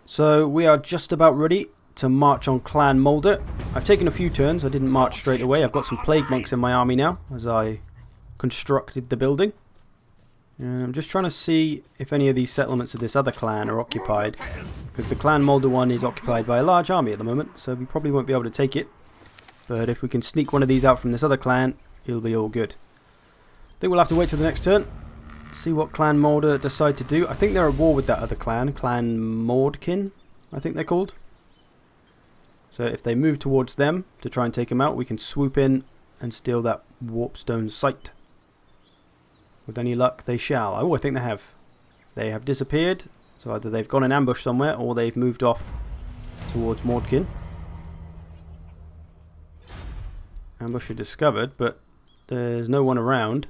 So we are just about ready to march on Clan Moulder. I've taken a few turns, I didn't march straight away. I've got some plague monks in my army now as I constructed the building. And I'm just trying to see if any of these settlements of this other clan are occupied, because the Clan Moulder one is occupied by a large army at the moment, so we probably won't be able to take it. But if we can sneak one of these out from this other clan, it'll be all good. I think we'll have to wait till the next turn, see what Clan Moulder decide to do. I think they're at war with that other clan, Clan Mordkin, I think they're called. So if they move towards them to try and take them out, we can swoop in and steal that warpstone site. With any luck, they shall. Oh, I think they have. They have disappeared, so either they've gone in ambush somewhere or they've moved off towards Mordkin. Ambusher discovered, but there's no one around.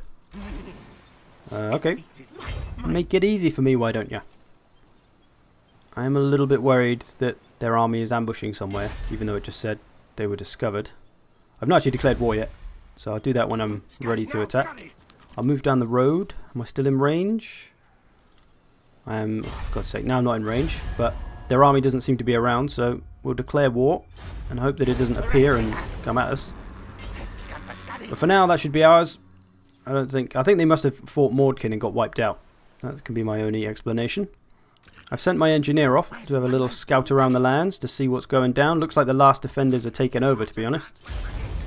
Okay. Make it easy for me, why don't you? I am a little bit worried that their army is ambushing somewhere, even though it just said they were discovered. I've not actually declared war yet, so I'll do that when I'm ready to attack. I'll move down the road. Am I still in range? I am, for God's sake, now I'm not in range, but their army doesn't seem to be around, so we'll declare war and hope that it doesn't appear and come at us. But for now, that should be ours. I think they must have fought Mordkin and got wiped out. That can be my only explanation. I've sent my engineer off to have a little scout around the lands to see what's going down. Looks like the last defenders are taken over, to be honest.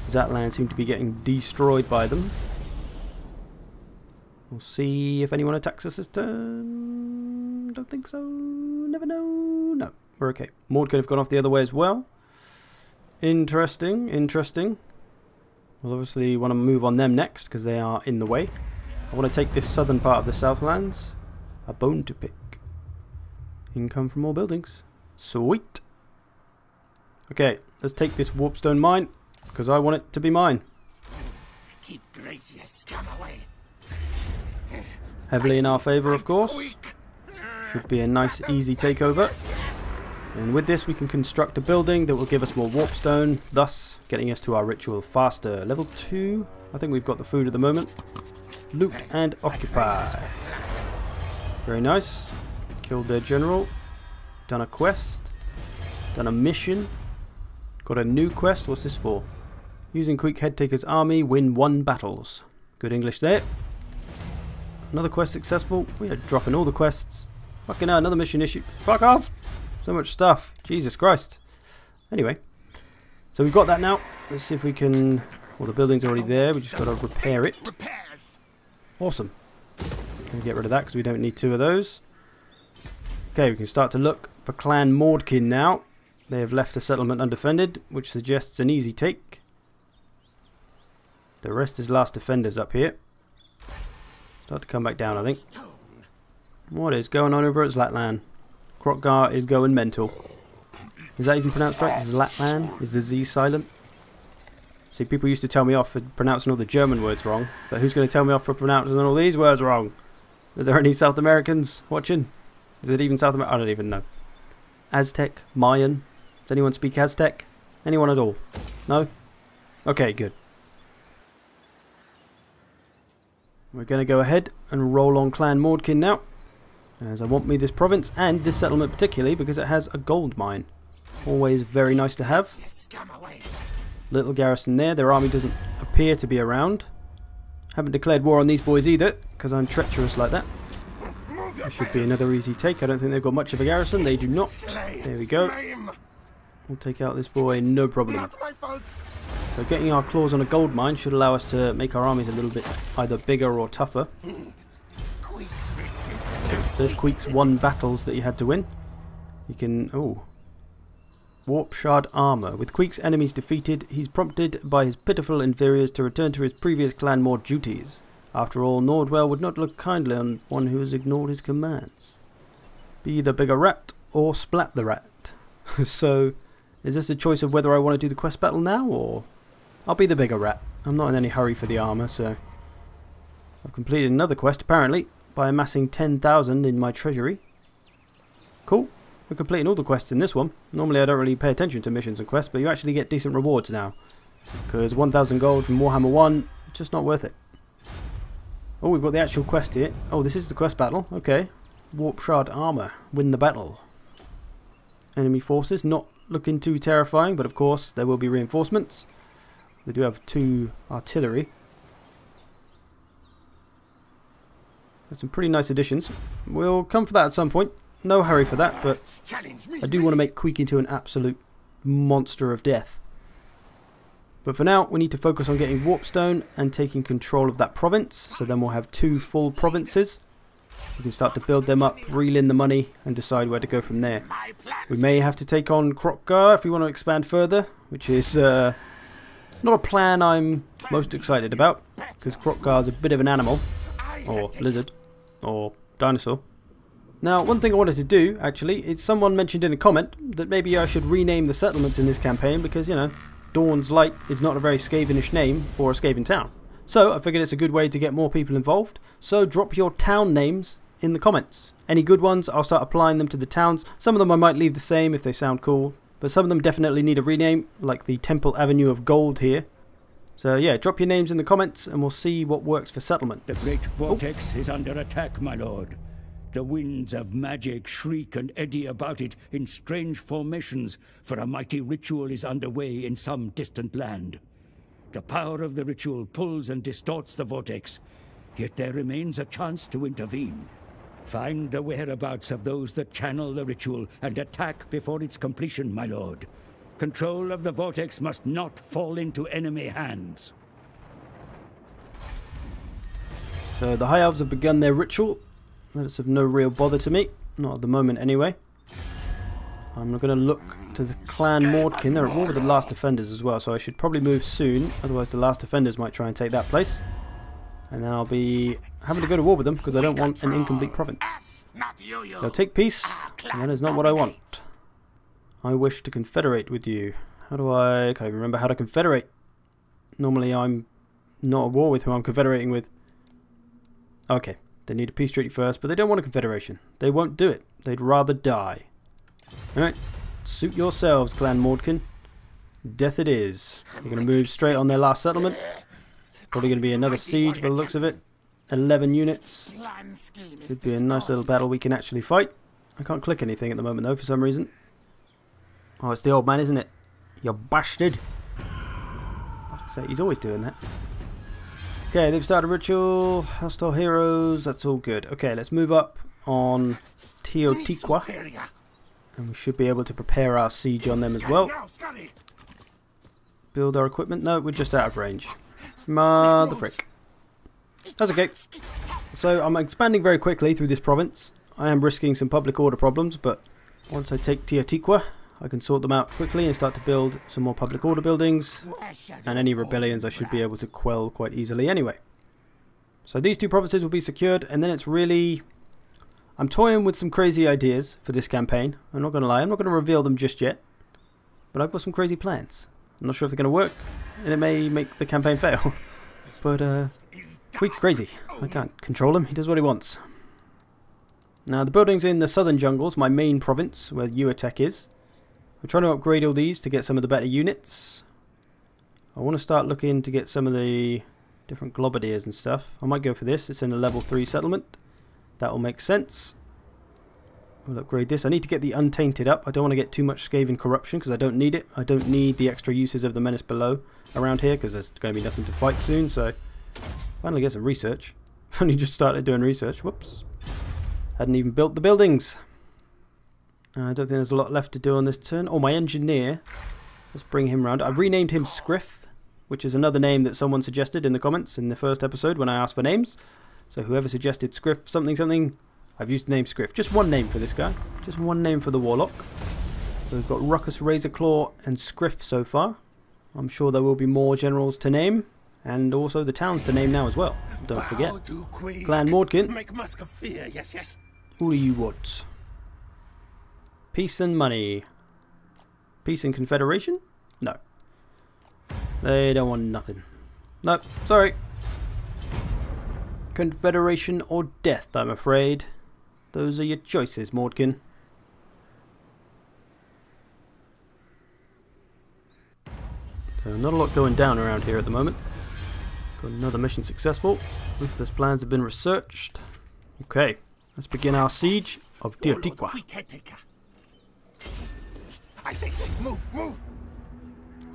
That land seemed to be getting destroyed by them. We'll see if anyone attacks us this turn. Don't think so. Never know. No, we're okay. Mordkin have gone off the other way as well. Interesting, interesting. We'll obviously want to move on them next because they are in the way. I want to take this southern part of the Southlands. A bone to pick. Income from more buildings. Sweet. Okay, let's take this warpstone mine because I want it to be mine. Keep Gracia scum away. Heavily in our favour, of course. Should be a nice, easy takeover. And with this, we can construct a building that will give us more warpstone, thus getting us to our ritual faster. Level 2. I think we've got the food at the moment. Loot and occupy. Very nice. Killed their general. Done a quest. Done a mission. Got a new quest. What's this for? Using Quick Headtaker's army, win 1 battles. Good English there. Another quest successful. We are dropping all the quests. Fucking hell, another mission issue. Fuck off! So much stuff. Jesus Christ. Anyway. So we've got that now. Let's see if we can... Well, the building's already there. We just got to repair it. Awesome. Can get rid of that because we don't need 2 of those. Okay, we can start to look for Clan Mordkin now. They have left a settlement undefended, which suggests an easy take. The rest is last defenders up here. Start to come back down, I think. What is going on over at Zlatlan? Krokgar is going mental. Is that even pronounced right? Zlatlan? Is the Z silent? See, people used to tell me off for pronouncing all the German words wrong, but who's going to tell me off for pronouncing all these words wrong? Is there any South Americans watching? Is it even South America? I don't even know. Aztec? Mayan? Does anyone speak Aztec? Anyone at all? No? Okay, good. We're going to go ahead and roll on Clan Mordkin now, as I want me this province and this settlement particularly because it has a gold mine. Always very nice to have. Little garrison there. Their army doesn't appear to be around. Haven't declared war on these boys either because I'm treacherous like that. That should be another easy take. I don't think they've got much of a garrison. They do not. There we go. We'll take out this boy, no problem. So getting our claws on a gold mine should allow us to make our armies a little bit either bigger or tougher. There's Queek's 1 battles that you had to win. You can... Oh. Warp Shard Armour. With Queek's enemies defeated, he's prompted by his pitiful inferiors to return to his previous clan more duties. After all, Nordwell would not look kindly on one who has ignored his commands. Be the bigger rat or splat the rat. So, is this a choice of whether I want to do the quest battle now or... I'll be the bigger rat. I'm not in any hurry for the armour, so... I've completed another quest, apparently, by amassing 10,000 in my treasury. Cool. We're completing all the quests in this one. Normally I don't really pay attention to missions and quests, but you actually get decent rewards now. Because 1,000 gold from Warhammer 1, just not worth it. Oh, we've got the actual quest here. Oh, this is the quest battle. Okay. Warp Shard Armour. Win the battle. enemy forces. Not looking too terrifying, but of course there will be reinforcements. We do have 2 artillery. That's some pretty nice additions. We'll come for that at some point. No hurry for that, but I do want to make Queek into an absolute monster of death. But for now, we need to focus on getting Warpstone and taking control of that province. So then we'll have 2 full provinces. We can start to build them up, reel in the money, and decide where to go from there. We may have to take on Krokkar if we want to expand further, which is not a plan I'm most excited about, because Krokkar is a bit of an animal, or lizard, or dinosaur. Now, one thing I wanted to do, actually, is someone mentioned in a comment that maybe I should rename the settlements in this campaign because, you know, Dawn's Light is not a very Skavenish name for a Skaven town. So, I figured it's a good way to get more people involved. So, drop your town names in the comments. Any good ones, I'll start applying them to the towns. Some of them I might leave the same if they sound cool, but some of them definitely need a rename, like the Temple Avenue of Gold here. So, yeah, drop your names in the comments and we'll see what works for settlements. The great vortex is under attack, my lord. The winds of magic shriek and eddy about it in strange formations, for a mighty ritual is underway in some distant land. The power of the ritual pulls and distorts the vortex, yet there remains a chance to intervene. Find the whereabouts of those that channel the ritual and attack before its completion, my lord. Control of the vortex must not fall into enemy hands. So the High Elves have begun their ritual. That's of no real bother to me. Not at the moment, anyway. I'm going to look to the Clan Mordkin. They're at war with the Last Defenders as well, so I should probably move soon. Otherwise, the Last Defenders might try and take that place. And then I'll be having to go to war with them because I don't want an incomplete province. They'll take peace, and that is not what I want. I wish to confederate with you. How do I... I can't even remember how to confederate. Normally, I'm not at war with who I'm confederating with. Okay. They need a peace treaty first, but they don't want a confederation. They won't do it. They'd rather die. Alright, suit yourselves, Clan Mordkin. Death it is. They're going to move straight on their last settlement. Probably going to be another siege by the looks of it. 11 units. Should be a nice little battle we can actually fight. I can't click anything at the moment though, for some reason. Oh, it's the old man, isn't it? You bastard. Fuck's sake, he's always doing that. Okay, they've started a ritual, hostile heroes, that's all good. Okay, let's move up on Teotihuacan, and we should be able to prepare our siege on them as well. Build our equipment. No, we're just out of range. Mother frick. That's okay. So I'm expanding very quickly through this province. I am risking some public order problems, but once I take Teotihuacan, I can sort them out quickly and start to build some more public order buildings, and any rebellions I should be able to quell quite easily anyway. So these 2 provinces will be secured, and then it's really... I'm toying with some crazy ideas for this campaign. I'm not going to lie, I'm not going to reveal them just yet, but I've got some crazy plans. I'm not sure if they're going to work, and it may make the campaign fail. But Queek's crazy. I can't control him, he does what he wants. Now the buildings in the southern jungles, my main province, where Uatech is. I'm trying to upgrade all these to get some of the better units. I want to start looking to get some of the different globadiers and stuff. I might go for this. It's in a level 3 settlement. That will make sense. We'll upgrade this. I need to get the Untainted up. I don't want to get too much Skaven corruption because I don't need it. I don't need the extra uses of the Menace Below around here because there's going to be nothing to fight soon. So finally get some research. I've only just started doing research. Whoops. Hadn't even built the buildings. I don't think there's a lot left to do on this turn. Oh, my engineer. Let's bring him round. I've renamed him Scriff, which is another name that someone suggested in the comments in the first episode when I asked for names. So whoever suggested Scriff something something, I've used the name Scriff. Just one name for this guy. Just one name for the Warlock. So we've got Ruckus, Razorclaw and Scriff so far. I'm sure there will be more generals to name. And also the towns to name now as well. Don't forget. Clan Mordkin. Who do you want? Peace and money. Peace and confederation? No. They don't want nothing. No, sorry. Confederation or death, I'm afraid. Those are your choices, Mordkin. So not a lot going down around here at the moment. Got another mission successful. Ruthless plans have been researched. Okay, let's begin our siege of Teotihuacan. I say, move, move.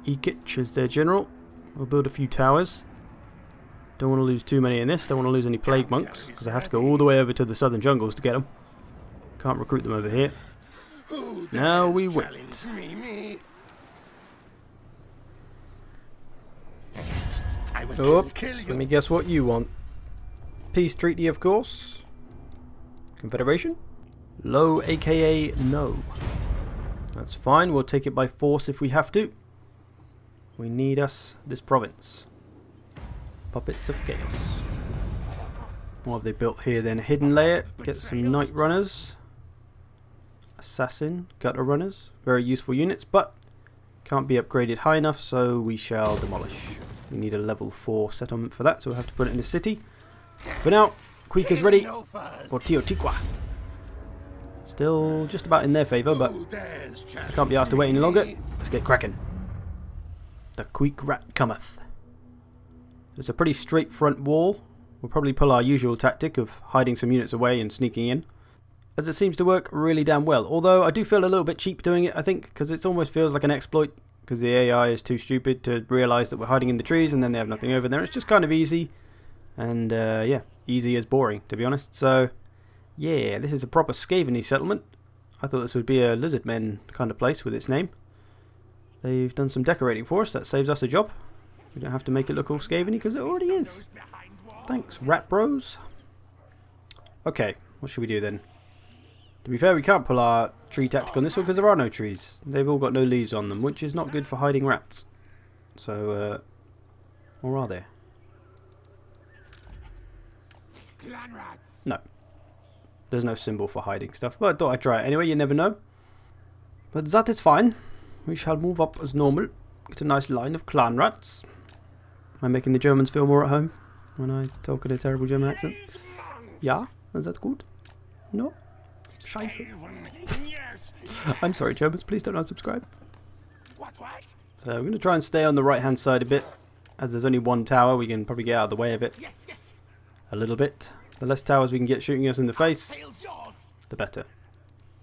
Ekich is their general. We'll build a few towers. Don't want to lose too many in this. Don't want to lose any plague monks because I have to go all the way over to the southern jungles to get them. Can't recruit them over here. Now we wait. Oh, let me guess what you want. Peace treaty, of course. Confederation? Low, aka no. That's fine. We'll take it by force if we have to. We need us this province. Puppets of Chaos. What have they built here then? Hidden layer. Get some Night Runners. Assassin. Gutter Runners. Very useful units, but can't be upgraded high enough, so we shall demolish. We need a level 4 settlement for that, so we'll have to put it in the city. For now, Queek is ready for Teotihuacan. Still just about in their favour, but I can't be asked to wait any longer. Let's get cracking. The Queek rat cometh. It's a pretty straight front wall. We'll probably pull our usual tactic of hiding some units away and sneaking in, as it seems to work really damn well. Although I do feel a little bit cheap doing it, I think, because it almost feels like an exploit, because the AI is too stupid to realise that we're hiding in the trees and then they have nothing over there. It's just kind of easy, and yeah, easy is boring, to be honest. So yeah, this is a proper Skaven settlement. I thought this would be a lizard men kind of place with its name. They've done some decorating for us. That saves us a job. We don't have to make it look all Skaven-y because it already is. Thanks, rat bros. Okay, what should we do then? To be fair, we can't pull our tree tactic on this one because there are no trees. They've all got no leaves on them, which is not good for hiding rats. So, or are there? No. There's no symbol for hiding stuff, but I thought I'd try it anyway, you never know. But that is fine. We shall move up as normal. Get a nice line of clan rats. Am I making the Germans feel more at home when I talk in a terrible German accent? Yeah? Is that good? No? Scheiße. I'm sorry, Germans, please don't unsubscribe. So we're going to try and stay on the right hand side a bit. As there's only one tower, we can probably get out of the way of it a little bit. The less towers we can get shooting us in the face, the better.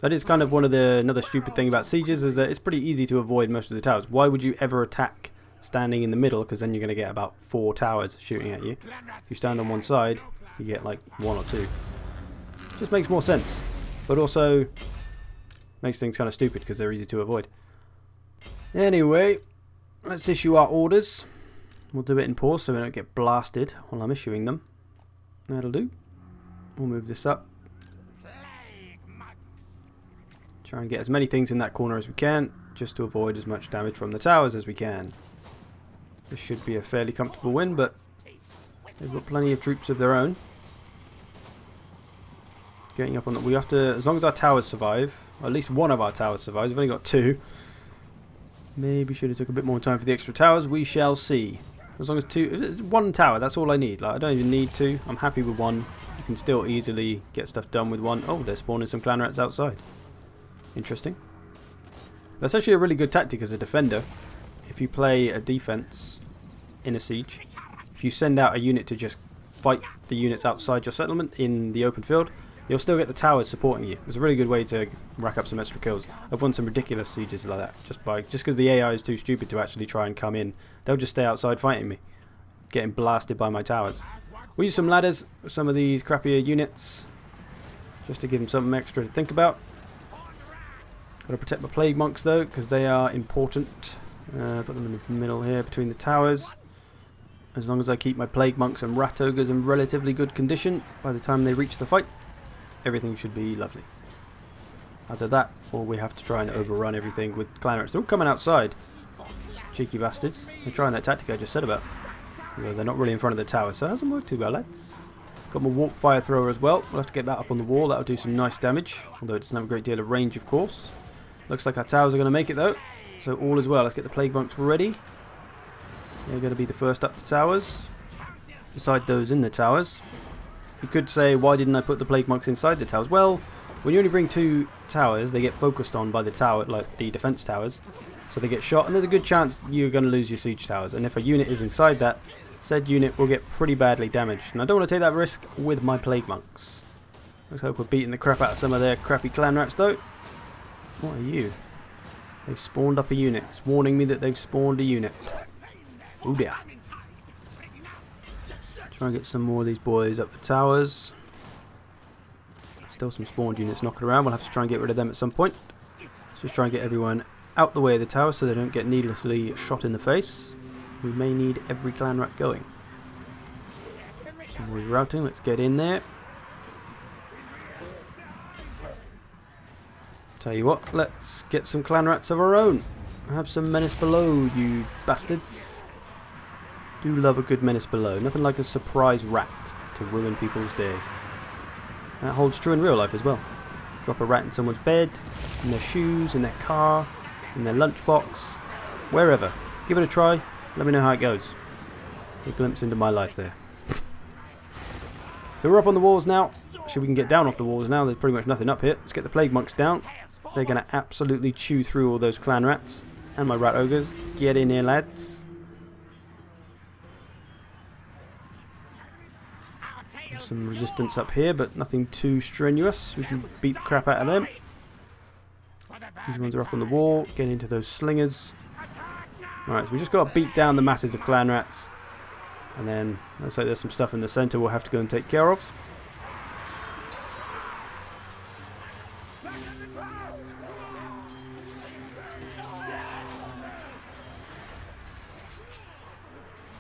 That is kind of one of the another stupid thing about sieges, is that it's pretty easy to avoid most of the towers. Why would you ever attack standing in the middle? Because then you're going to get about 4 towers shooting at you. If you stand on one side, you get like 1 or 2. Just makes more sense, but also makes things kind of stupid because they're easy to avoid. Anyway, let's issue our orders. We'll do it in pause so we don't get blasted while I'm issuing them. That'll do. We'll move this up. Try and get as many things in that corner as we can, just to avoid as much damage from the towers as we can. This should be a fairly comfortable win, but they've got plenty of troops of their own. Getting up on the... We have to... As long as our towers survive, or at least one of our towers survives, we've only got 2. Maybe should have took a bit more time for the extra towers, we shall see. As long as 2... One tower, that's all I need. Like, I don't even need 2, I'm happy with 1. You can still easily get stuff done with 1. Oh, they're spawning some clan rats outside. Interesting. That's actually a really good tactic as a defender. If you play a defense in a siege, if you send out a unit to just fight the units outside your settlement in the open field, you'll still get the towers supporting you. It's a really good way to rack up some extra kills. I've won some ridiculous sieges like that just because the AI is too stupid to actually try and come in. They'll just stay outside fighting me, getting blasted by my towers. We'll use some ladders with some of these crappier units just to give them something extra to think about. Got to protect my plague monks though, because they are important. Put them in the middle here between the towers. As long as I keep my plague monks and rat ogres in relatively good condition by the time they reach the fight, everything should be lovely. Either that, or we have to try and overrun everything with clan rats. They're all coming outside. Cheeky bastards. They're trying that tactic I just said about. Although they're not really in front of the tower, so it hasn't worked too well, lads. Got my warp fire thrower as well. We'll have to get that up on the wall. That'll do some nice damage, although it doesn't have a great deal of range, of course. Looks like our towers are going to make it though, so all is well. Let's get the plague monks ready. They're going to be the first up the towers, beside those in the towers. You could say, why didn't I put the plague monks inside the towers? Well, when you only bring 2 towers, they get focused on by the tower, like the defense towers, so they get shot, and there's a good chance you're going to lose your siege towers. And if a unit is inside that, said unit will get pretty badly damaged. And I don't want to take that risk with my plague monks. Looks like we're beating the crap out of some of their crappy clan rats though. What are you? They've spawned up a unit. It's warning me that they've spawned a unit. Oh dear. Try and get some more of these boys up the towers. Still some spawned units knocking around. We'll have to try and get rid of them at some point. Let's just try and get everyone out the way of the tower so they don't get needlessly shot in the face. We may need every clan rat going. Some rerouting. Let's get in there. Tell you what, let's get some clan rats of our own. Have some menace below, you bastards. Do love a good menace below. Nothing like a surprise rat to ruin people's day. That holds true in real life as well. Drop a rat in someone's bed, in their shoes, in their car, in their lunchbox, wherever. Give it a try. Let me know how it goes. A glimpse into my life there. So we're up on the walls now. Actually, we can get down off the walls now. There's pretty much nothing up here. Let's get the plague monks down. They're going to absolutely chew through all those clan rats. And my rat ogres. Get in here, lads. There's some resistance up here, but nothing too strenuous. We can beat the crap out of them. These ones are up on the wall. Get into those slingers. Alright, so we just got to beat down the masses of clan rats. And then, looks like there's some stuff in the centre we'll have to go and take care of.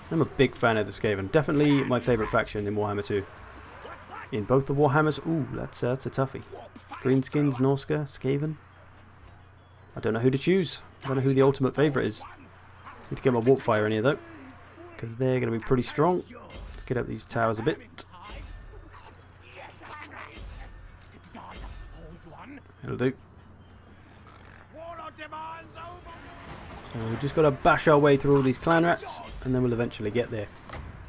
I'm a big fan of the Skaven. Definitely my favourite faction in Warhammer 2. In both the Warhammers. Ooh, that's a toughie. Greenskins, Norska, Skaven. I don't know who to choose. I don't know who the ultimate favourite is. Need to get my warp fire in here though, because they're going to be pretty strong. Let's get up these towers a bit. It'll do. So we've just got to bash our way through all these clan rats, and then we'll eventually get there.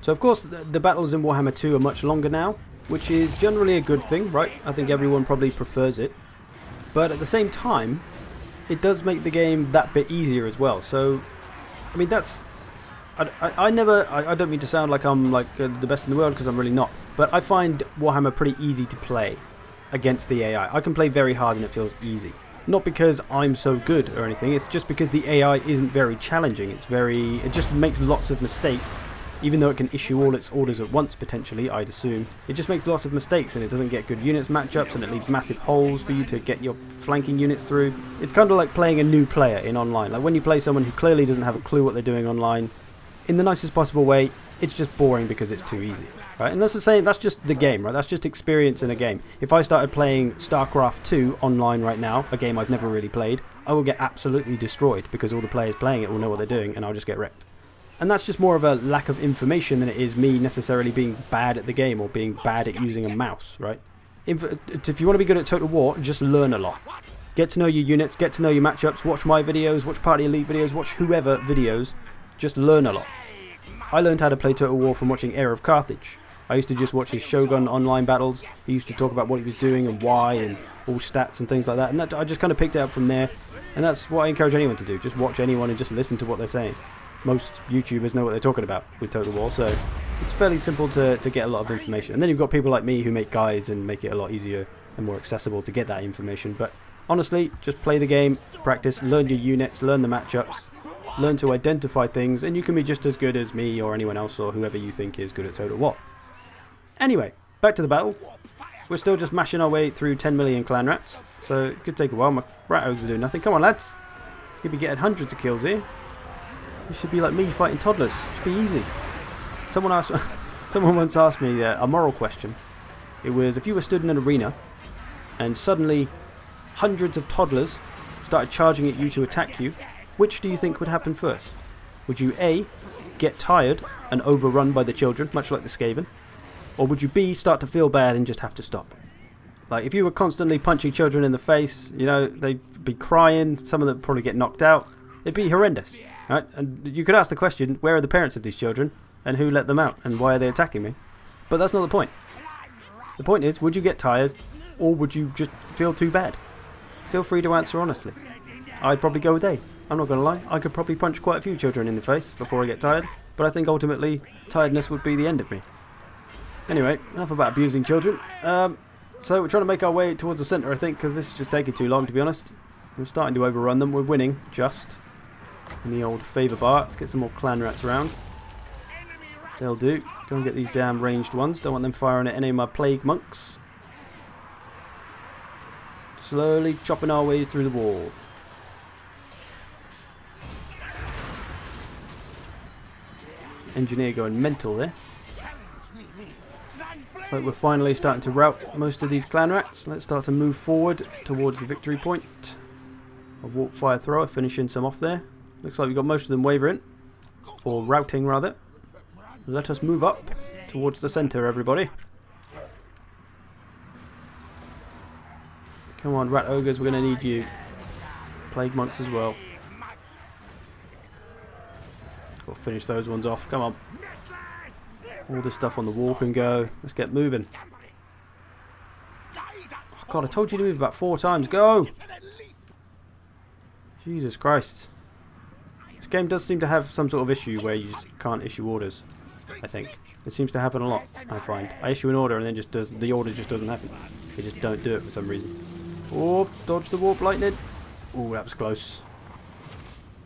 So of course the battles in Warhammer 2 are much longer now, which is generally a good thing, right? I think everyone probably prefers it. But at the same time, it does make the game that bit easier as well. So, I mean, that's... I don't mean to sound like I'm like the best in the world, because I'm really not. But I find Warhammer pretty easy to play against the AI. I can play very hard and it feels easy. Not because I'm so good or anything, it's just because the AI isn't very challenging. It just makes lots of mistakes. Even though it can issue all its orders at once, potentially, I'd assume. It just makes lots of mistakes, and it doesn't get good units matchups, and it leaves massive holes for you to get your flanking units through. It's kind of like playing a new player in online. Like when you play someone who clearly doesn't have a clue what they're doing online, in the nicest possible way, it's just boring because it's too easy. Right? And that's the same, that's just the game, right? That's just experience in a game. If I started playing StarCraft 2 online right now, a game I've never really played, I will get absolutely destroyed because all the players playing it will know what they're doing, and I'll just get wrecked. And that's just more of a lack of information than it is me necessarily being bad at the game or being bad at using a mouse, right? If you want to be good at Total War, just learn a lot. Get to know your units, get to know your matchups, watch my videos, watch Party Elite videos, watch whoever videos. Just learn a lot. I learned how to play Total War from watching Heir of Carthage. I used to just watch his Shogun online battles. He used to talk about what he was doing and why and all stats and things like that. And I just kind of picked it up from there. And that's what I encourage anyone to do. Just watch anyone and just listen to what they're saying. Most YouTubers know what they're talking about with Total War, so it's fairly simple to get a lot of information. And then you've got people like me who make guides and make it a lot easier and more accessible to get that information. But honestly, just play the game, practice, learn your units, learn the matchups, learn to identify things, and you can be just as good as me or anyone else or whoever you think is good at Total War. Anyway, back to the battle. We're still just mashing our way through 10 million clan rats, so it could take a while. My rat ogres are doing nothing. Come on, lads. You could be getting hundreds of kills here. You should be like me fighting toddlers. It should be easy. Someone once asked me a moral question. It was, if you were stood in an arena and suddenly hundreds of toddlers started charging at you to attack you, which do you think would happen first? Would you A, get tired and overrun by the children, much like the Skaven? Or would you B, start to feel bad and just have to stop? Like, if you were constantly punching children in the face, you know, they'd be crying, some of them would probably get knocked out. It'd be horrendous. Right? And you could ask the question, where are the parents of these children? And who let them out? And why are they attacking me? But that's not the point. The point is, would you get tired? Or would you just feel too bad? Feel free to answer honestly. I'd probably go with A. I'm not going to lie. I could probably punch quite a few children in the face before I get tired. But I think ultimately, tiredness would be the end of me. Anyway, enough about abusing children. So we're trying to make our way towards the centre, I think, because this is just taking too long, to be honest. We're starting to overrun them. We're winning, just. In the old favour bar. Let's get some more clan rats around. They'll do. Go and get these damn ranged ones. Don't want them firing at any of my plague monks. Slowly chopping our ways through the wall. Engineer going mental there. Looks like we're finally starting to rout most of these clan rats. Let's start to move forward towards the victory point. A warp fire thrower, finishing some off there. Looks like we've got most of them wavering. Or routing rather. Let us move up towards the centre, everybody. Come on, rat ogres, we're going to need you. Plague monks as well. Got to finish those ones off. Come on. All this stuff on the wall can go. Let's get moving. Oh God, I told you to move about 4 times. Go! Jesus Christ. This game does seem to have some sort of issue where you just can't issue orders. I think. It seems to happen a lot, I find. I issue an order and then the order just doesn't happen. They just don't do it for some reason. Oh, dodge the warp lightning. Oh, that was close.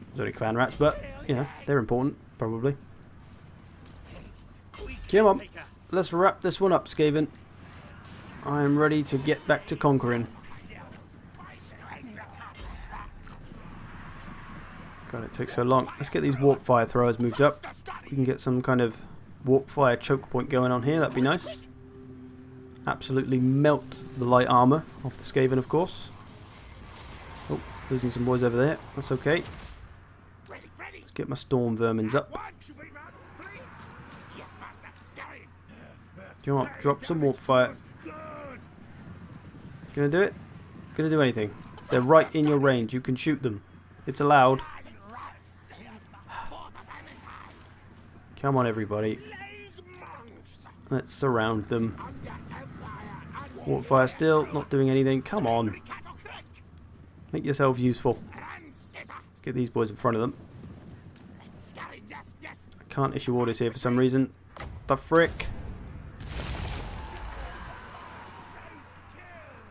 There's only clan rats, but, you know, they're important, probably. Come on, let's wrap this one up, Skaven. I am ready to get back to conquering. God, it takes so long. Let's get these warp fire throwers moved up. We can get some kind of warp fire choke point going on here. That'd be nice. Absolutely melt the light armour off the Skaven, of course. Oh, losing some boys over there. That's okay. Let's get my storm vermins up. Come on, drop some warp fire. Gonna do it? Gonna do anything. They're right in your range. You can shoot them. It's allowed. Come on, everybody. Let's surround them. Warp fire still not doing anything. Come on. Make yourselves useful. Let's get these boys in front of them. I can't issue orders here for some reason. What the frick?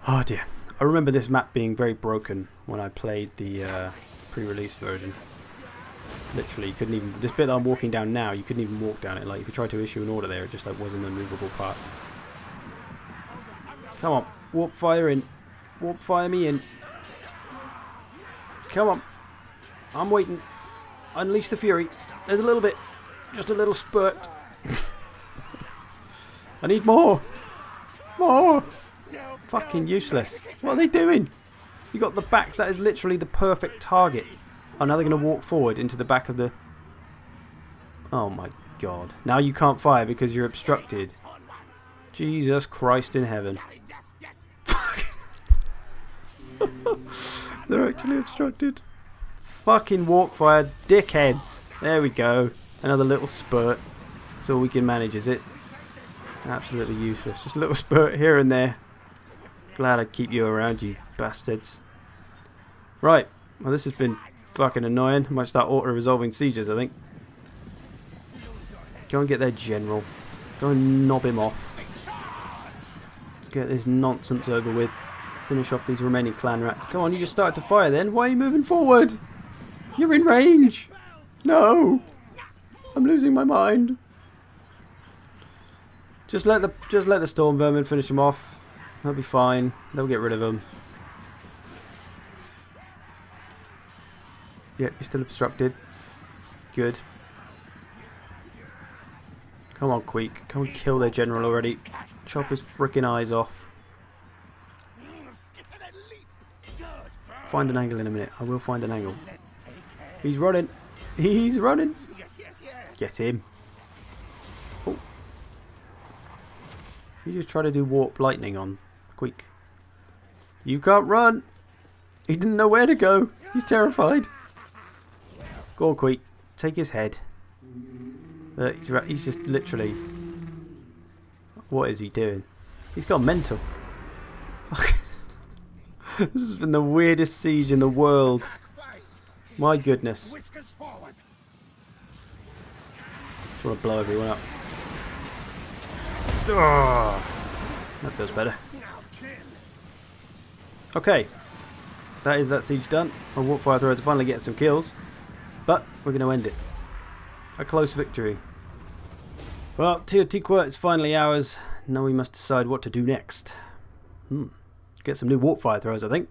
Oh dear. I remember this map being very broken when I played the pre-release version. Literally, you couldn't even... This bit that I'm walking down now, you couldn't even walk down it. Like, if you tried to issue an order there, it just like wasn't a movable part. Come on. Warp fire in. Warp fire me in. Come on. I'm waiting. Unleash the fury. There's a little bit. Just a little spurt. I need more. More. Fucking useless. What are they doing? You got the back. That is literally the perfect target. Oh, now they're going to walk forward into the back of the... Oh my god. Now you can't fire because you're obstructed. Jesus Christ in heaven. They're actually obstructed. Fucking walk fire, dickheads. There we go. Another little spurt. That's all we can manage, is it? Absolutely useless. Just a little spurt here and there. Glad I keep you around, you bastards. Right. Well, this has been fucking annoying. I might start auto-resolving sieges, I think. Go and get their general. Go and knob him off. Let's get this nonsense over with. Finish off these remaining clan rats. Come on, you just started to fire then. Why are you moving forward? You're in range. No. I'm losing my mind. Just let the storm vermin finish them off. They'll be fine. They'll get rid of them. Yep, you're still obstructed. Good. Come on, Queek. Come and kill their general already. Chop his freaking eyes off. Find an angle in a minute. I will find an angle. He's running. He's running. Get him. Oh. You just try to do warp lightning on Queek. You can't run. He didn't know where to go. He's terrified. Go on, Queek. Take his head. He's just literally... What is he doing? He's gone mental. This has been the weirdest siege in the world. My goodness. Just want to blow everyone up. That feels better. Okay. that is that siege done. Our warp fire throwers are finally getting some kills, but we're going to end it. A close victory. Well, Teotihuacan is finally ours. Now we must decide what to do next. Get some new warp fire throwers, I think.